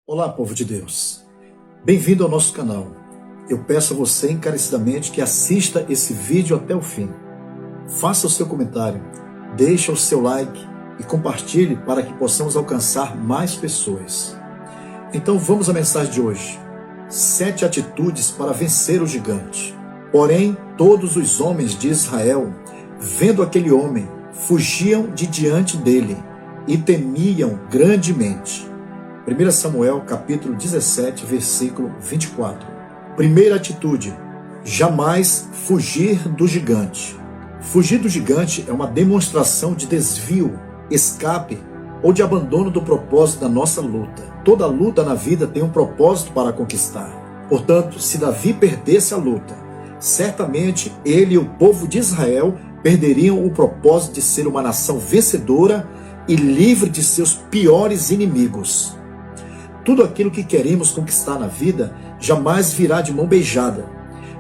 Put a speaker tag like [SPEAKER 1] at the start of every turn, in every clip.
[SPEAKER 1] Olá, povo de Deus. Bem-vindo ao nosso canal. Eu peço a você encarecidamente que assista esse vídeo até o fim. Faça o seu comentário, deixe o seu like e compartilhe para que possamos alcançar mais pessoas. Então vamos à mensagem de hoje. 7 atitudes para vencer o gigante. Porém, todos os homens de Israel, vendo aquele homem, fugiam de diante dele e temiam grandemente. 1 Samuel capítulo 17, versículo 24. Primeira atitude: jamais fugir do gigante. Fugir do gigante é uma demonstração de desvio, escape ou de abandono do propósito da nossa luta. Toda luta na vida tem um propósito para conquistar. Portanto, se Davi perdesse a luta, certamente ele e o povo de Israel perderiam o propósito de ser uma nação vencedora e livre de seus piores inimigos. Tudo aquilo que queremos conquistar na vida jamais virá de mão beijada.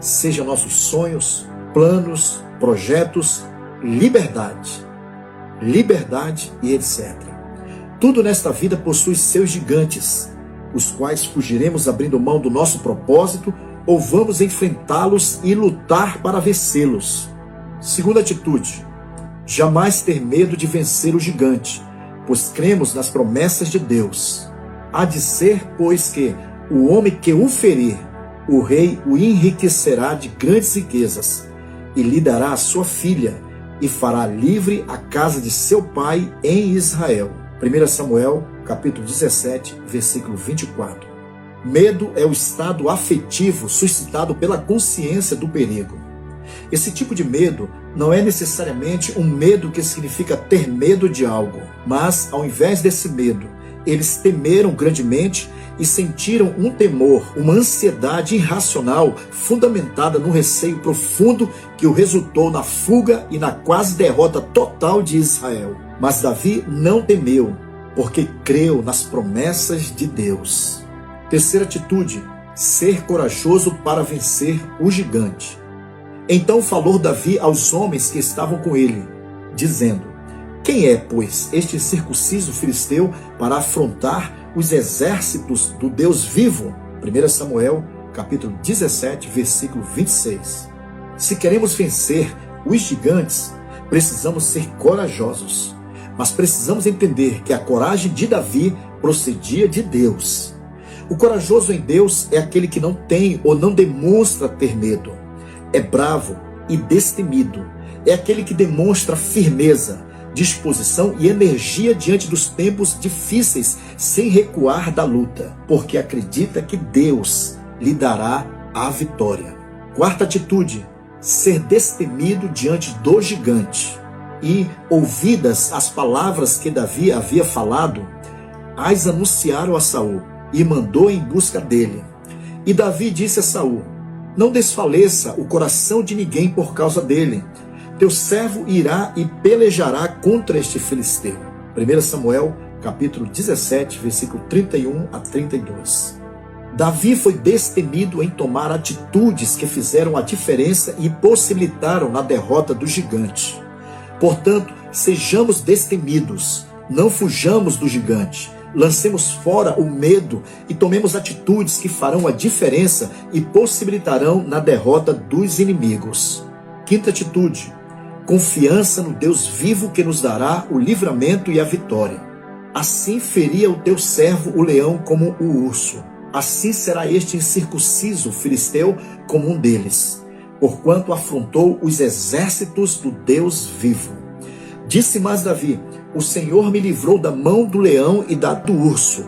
[SPEAKER 1] Seja nossos sonhos, planos, projetos, liberdade e etc. Tudo nesta vida possui seus gigantes, os quais fugiremos abrindo mão do nosso propósito ou vamos enfrentá-los e lutar para vencê-los. Segunda atitude: jamais ter medo de vencer o gigante, pois cremos nas promessas de Deus. Há de ser, pois, que o homem que o ferir, o rei o enriquecerá de grandes riquezas, e lhe dará a sua filha, e fará livre a casa de seu pai em Israel. 1 Samuel, capítulo 17, versículo 24. Medo é o estado afetivo suscitado pela consciência do perigo. Esse tipo de medo não é necessariamente um medo que significa ter medo de algo, mas, ao invés desse medo, eles temeram grandemente e sentiram um temor, uma ansiedade irracional fundamentada no receio profundo que o resultou na fuga e na quase derrota total de Israel. Mas Davi não temeu, porque creu nas promessas de Deus. Terceira atitude: ser corajoso para vencer o gigante. Então falou Davi aos homens que estavam com ele, dizendo: quem é, pois, este circunciso filisteu para afrontar os exércitos do Deus vivo? 1 Samuel, capítulo 17, versículo 26. Se queremos vencer os gigantes, precisamos ser corajosos. Mas precisamos entender que a coragem de Davi procedia de Deus. O corajoso em Deus é aquele que não tem ou não demonstra ter medo. É bravo e destemido. É aquele que demonstra firmeza, disposição e energia diante dos tempos difíceis, sem recuar da luta, porque acredita que Deus lhe dará a vitória. Quarta atitude: ser destemido diante do gigante. E, ouvidas as palavras que Davi havia falado, as anunciaram a Saul, e mandou em busca dele. E Davi disse a Saul: não desfaleça o coração de ninguém por causa dele. Teu servo irá e pelejará contra este filisteu. 1 Samuel, capítulo 17, versículo 31 a 32. Davi foi destemido em tomar atitudes que fizeram a diferença e possibilitaram na derrota do gigante. Portanto, sejamos destemidos, não fujamos do gigante. Lancemos fora o medo e tomemos atitudes que farão a diferença e possibilitarão na derrota dos inimigos. Quinta atitude: confiança no Deus vivo que nos dará o livramento e a vitória. Assim feria o teu servo o leão como o urso. Assim será este incircunciso filisteu como um deles, porquanto afrontou os exércitos do Deus vivo. Disse mais Davi: o Senhor me livrou da mão do leão e do urso.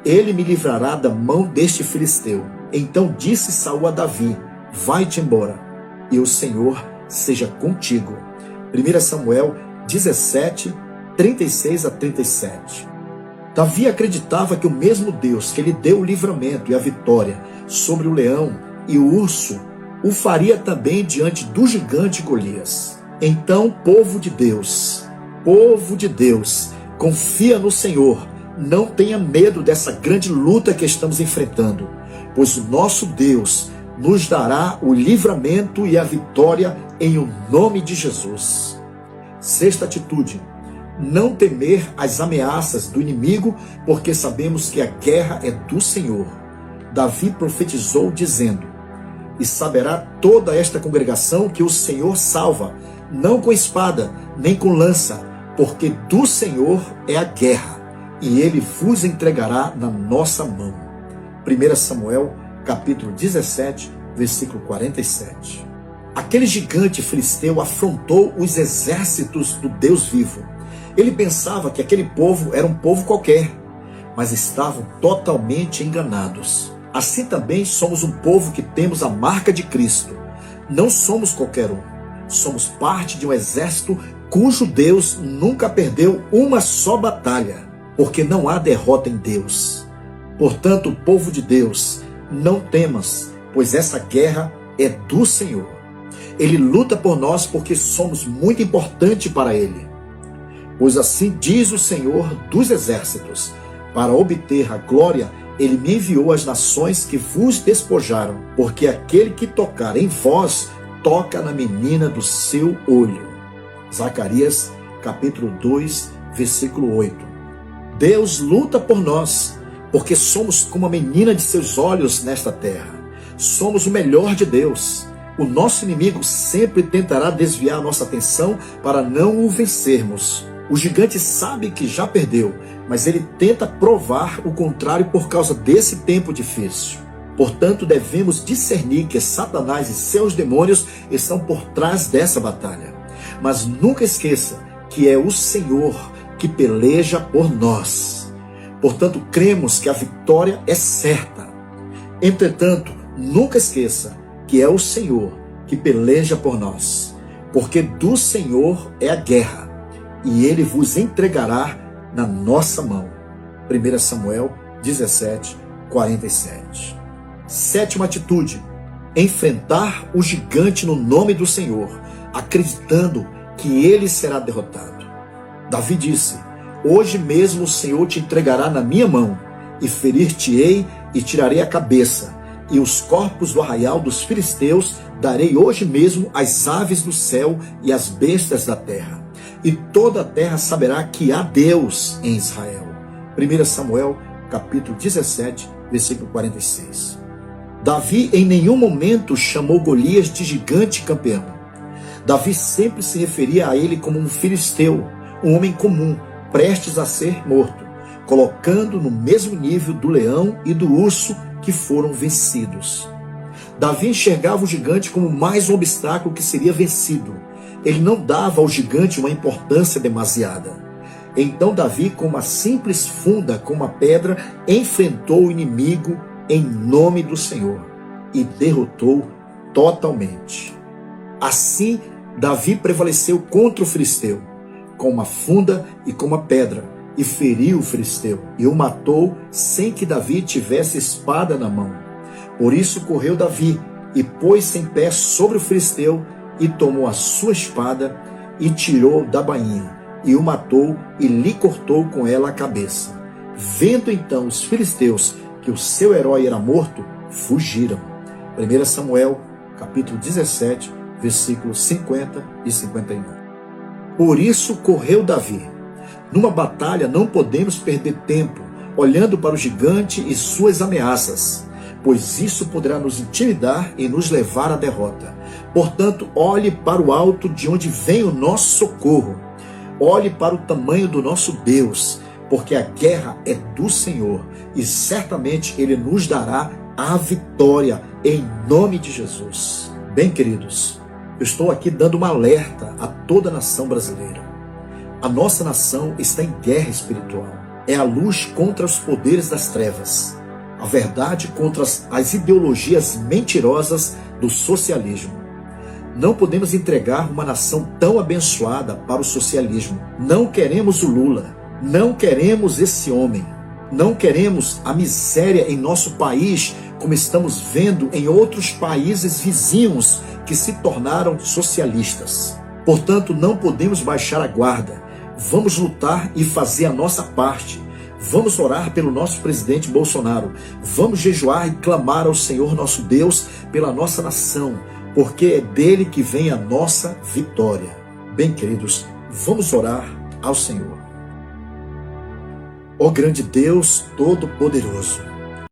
[SPEAKER 1] Ele me livrará da mão deste filisteu. Então disse Saul a Davi: vai-te embora, e o Senhor seja contigo. 1 Samuel 17, 36 a 37. Davi acreditava que o mesmo Deus que lhe deu o livramento e a vitória sobre o leão e o urso, o faria também diante do gigante Golias. Então, povo de Deus, confia no Senhor, não tenha medo dessa grande luta que estamos enfrentando, pois o nosso Deus nos dará o livramento e a vitória em o nome de Jesus. Sexta atitude: não temer as ameaças do inimigo, porque sabemos que a guerra é do Senhor. Davi profetizou dizendo: e saberá toda esta congregação que o Senhor salva, não com espada, nem com lança, porque do Senhor é a guerra, e ele vos entregará na nossa mão. 1 Samuel, capítulo 17, versículo 47. Aquele gigante filisteu afrontou os exércitos do Deus vivo. Ele pensava que aquele povo era um povo qualquer, mas estavam totalmente enganados. Assim também somos um povo que temos a marca de Cristo. Não somos qualquer um. Somos parte de um exército cujo Deus nunca perdeu uma só batalha, porque não há derrota em Deus. Portanto, povo de Deus, não temas, pois essa guerra é do Senhor. Ele luta por nós porque somos muito importantes para Ele. Pois assim diz o Senhor dos exércitos: para obter a glória, Ele me enviou às nações que vos despojaram, porque aquele que tocar em vós, toca na menina do seu olho. Zacarias, capítulo 2, versículo 8. Deus luta por nós, porque somos como a menina de seus olhos nesta terra. Somos o melhor de Deus. O nosso inimigo sempre tentará desviar nossa atenção para não o vencermos. O gigante sabe que já perdeu, mas ele tenta provar o contrário por causa desse tempo difícil. Portanto, devemos discernir que Satanás e seus demônios estão por trás dessa batalha. Mas nunca esqueça que é o Senhor que peleja por nós. Portanto, cremos que a vitória é certa. Entretanto, nunca esqueça que é o Senhor que peleja por nós, porque do Senhor é a guerra, e Ele vos entregará na nossa mão. 1 Samuel 17, 47. Sétima atitude: enfrentar o gigante no nome do Senhor, acreditando que ele será derrotado. Davi disse: hoje mesmo o Senhor te entregará na minha mão, e ferir-te-ei e tirarei a cabeça, e os corpos do arraial dos filisteus darei hoje mesmo às aves do céu e às bestas da terra. E toda a terra saberá que há Deus em Israel. 1 Samuel, capítulo 17, versículo 46. Davi em nenhum momento chamou Golias de gigante campeão. Davi sempre se referia a ele como um filisteu, um homem comum, prestes a ser morto, colocando no mesmo nível do leão e do urso que foram vencidos. Davi enxergava o gigante como mais um obstáculo que seria vencido. Ele não dava ao gigante uma importância demasiada. Então Davi, com uma simples funda, com uma pedra, enfrentou o inimigo em nome do Senhor e derrotou totalmente. Assim, Davi prevaleceu contra o filisteu, com uma funda e com uma pedra, e feriu o filisteu, e o matou sem que Davi tivesse espada na mão. Por isso correu Davi, e pôs-se em pé sobre o filisteu, e tomou a sua espada, e tirou da bainha, e o matou, e lhe cortou com ela a cabeça. Vendo então os filisteus que o seu herói era morto, fugiram. 1 Samuel, capítulo 17, versículos 50 e 51. Por isso correu Davi. Numa batalha não podemos perder tempo olhando para o gigante e suas ameaças, pois isso poderá nos intimidar e nos levar à derrota. Portanto, olhe para o alto de onde vem o nosso socorro. Olhe para o tamanho do nosso Deus, porque a guerra é do Senhor e certamente Ele nos dará a vitória em nome de Jesus. Bem, queridos, eu estou aqui dando um alerta a toda a nação brasileira. A nossa nação está em guerra espiritual. É a luz contra os poderes das trevas. A verdade contra as ideologias mentirosas do socialismo. Não podemos entregar uma nação tão abençoada para o socialismo. Não queremos o Lula. Não queremos esse homem. Não queremos a miséria em nosso país, como estamos vendo em outros países vizinhos que se tornaram socialistas. Portanto, não podemos baixar a guarda. Vamos lutar e fazer a nossa parte. Vamos orar pelo nosso presidente Bolsonaro. Vamos jejuar e clamar ao Senhor nosso Deus pela nossa nação, porque é dele que vem a nossa vitória. Bem, queridos, vamos orar ao Senhor. Ó grande Deus Todo-Poderoso,